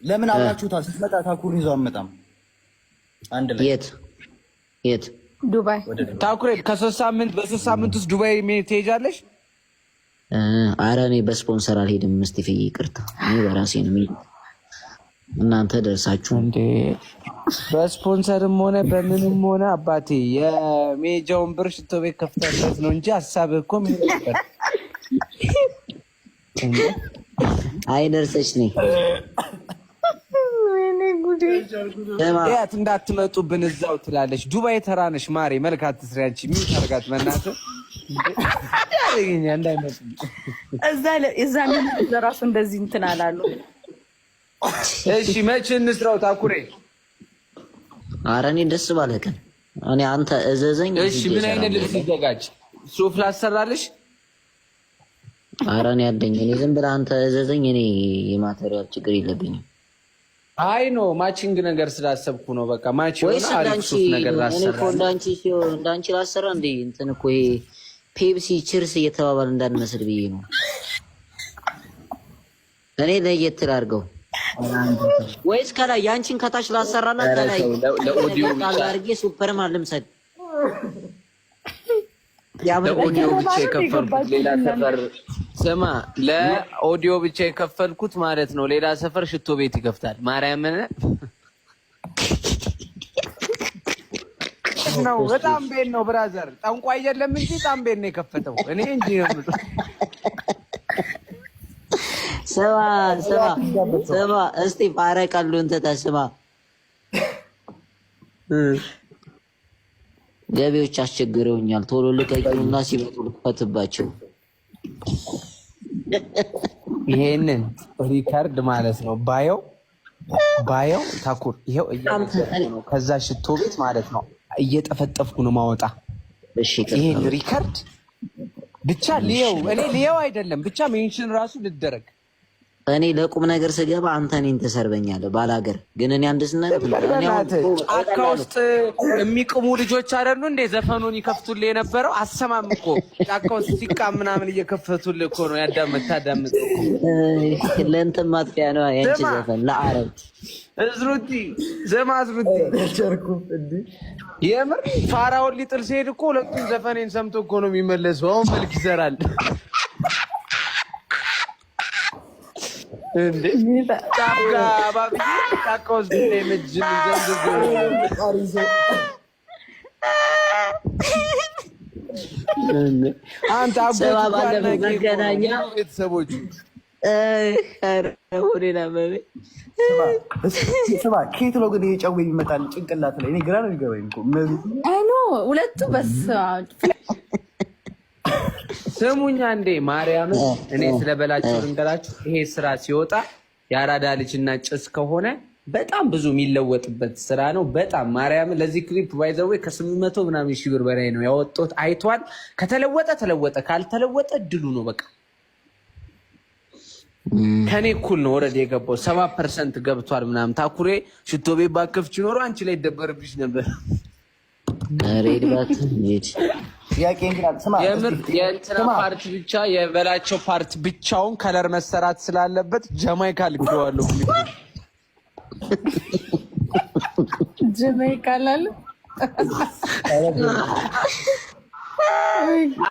ለምን አብራችሁታል? ስትመጣ ታኩር ይዞ አመጣም አንድ ላይ የት ዱባይ ታኩሬ በ3 ሳምንት ውስጥ ዱባይ ትሄጃለሽ? ኧረ እኔ በስፖንሰር አልሄድም። እስጢፌ ይቅርታ፣ እኔ በራሴ ነው የምሄድ። እናንተ ደርሳችሁ እንዴ? በስፖንሰርም ሆነ በምንም ሆነ አባቴ የሜጃውን ብር ሽቶ ቤት ከፍተለት ነው እንጂ ሀሳብህ እኮ ምን ነበር? አይ ደርሰሽ ነኝ ያት እንዳትመጡብን እዛው ትላለች። ዱባይ ተራነሽ ማሬ መልክ አትስሪ አንቺ ምን ታርጋት መናተ ያለኛ እንዳይመጡ እዛ ለራሱ እንደዚህ እንትን አላሉ። እሺ መቼ እንስራው ታኩሬ? ኧረ እኔ ደስ ባለ ቀን እኔ አንተ እዘዘኝ። እሺ ምን አይነት ልብስ ይዘጋጅ? ሱፍ ላሰራልሽ? ኧረ እኔ ያለኝ እኔ ዝም ብለህ አንተ እዘዘኝ። እኔ የማቴሪያል ችግር የለብኝም። አይ ኖ ማቺንግ ነገር ስላሰብኩ ነው። በቃ ማቺ ነው አሪፍ ሱፍ ነገር ላሰራ። እንዳንቺ ላሰራ እንዴ? እንትን እኮ ይሄ ፔፕሲ ቺርስ እየተባባል እንዳንመስል ብዬ ነው። እኔ ለየት ላድርገው ወይስ ከላይ ያንቺን ከታች ላሰራና ከላይ ለኦዲዮ አድርጌ ሱፐርማን ልምሰል? ለኦዲዮ ብቻ የከፈልኩት ሌላ ሰፈር ስማ፣ ለኦዲዮ ብቻ የከፈልኩት ማለት ነው። ሌላ ሰፈር ሽቶ ቤት ይከፍታል። ማርያምን ነው በጣም ቤት ነው ብራዘር። ጠንቋይ አይደለም እንጂ በጣም ቤት ነው የከፈተው። እኔ እንጂ ነው ስማ እስቲ ፋረቀሉን ተተስማ ገቢዎች አስቸግረውኛል። ቶሎ ልቀቂውና ሲመጡ ልፈትባቸው። ይሄንን ሪካርድ ማለት ነው ባየው ታኩር ይሄው ነው። ከዛ ሽቶ ቤት ማለት ነው እየጠፈጠፍኩ ነው ማወጣ። እሺ ይሄን ሪካርድ ብቻ እኔ ሊየው አይደለም ብቻ ሜንሽን ራሱ ልደረግ። እኔ ለቁም ነገር ስገባ አንተ እኔን ተሰርበኛለህ ባላገር። ግን እኔ አንድ ስነግር ጫካ ውስጥ የሚቅሙ ልጆች አይደሉ እንዴ ዘፈኑን ይከፍቱልህ የነበረው? አሰማም እኮ ጫካ ውስጥ ሲቃም ምናምን እየከፈቱልህ እኮ ነው ታዳምጠው። ለእንትን ማጥፊያ ነው ያንቺ ዘፈን ለአረብ እዝሩቲ የምር ፋራውን ሊጥል ሲሄድ እኮ ሁለቱም ዘፈኔን ሰምቶ እኮ ነው የሚመለሰው። አሁን መልክ ይዘራል እንዴ ጫካ ባብዬ ጫካ ውስጥ ለምጅም አንተ አባባለ መገናኛ ቤተሰቦች ሆኔና በቤ ስማ ኬት ነው ግን የጨው የሚመጣል ጭንቅላት ላይ እኔ ግራ ነው የሚገባኝ እኮ አይ ኖ ሁለቱ በስ ስሙኛ እንዴ ማርያም፣ እኔ ስለበላቸው ልንገራችሁ። ይሄ ስራ ሲወጣ የአራዳ ልጅና ጭስ ከሆነ በጣም ብዙ የሚለወጥበት ስራ ነው። በጣም ማርያም፣ ለዚህ ክሊፕ ባይዘው ከ800 ምናምን ሺህ ብር በላይ ነው ያወጣሁት። አይቷል። ከተለወጠ ተለወጠ፣ ካልተለወጠ ድሉ ነው በቃ። ከኔ እኩል ነው ወረድ የገባው 7% ገብቷል ምናምን። ታኩሬ ሽቶ ቤት ባከፍች ኖሮ አንቺ ላይ ይደበርብሽ ነበር። ሬድባት የምር የእንትና ፓርት ብቻ የበላቸው ፓርት ብቻውን ከለር መሰራት ስላለበት ጀማይካ ልኬዋለሁ። ጀማይካ ላለ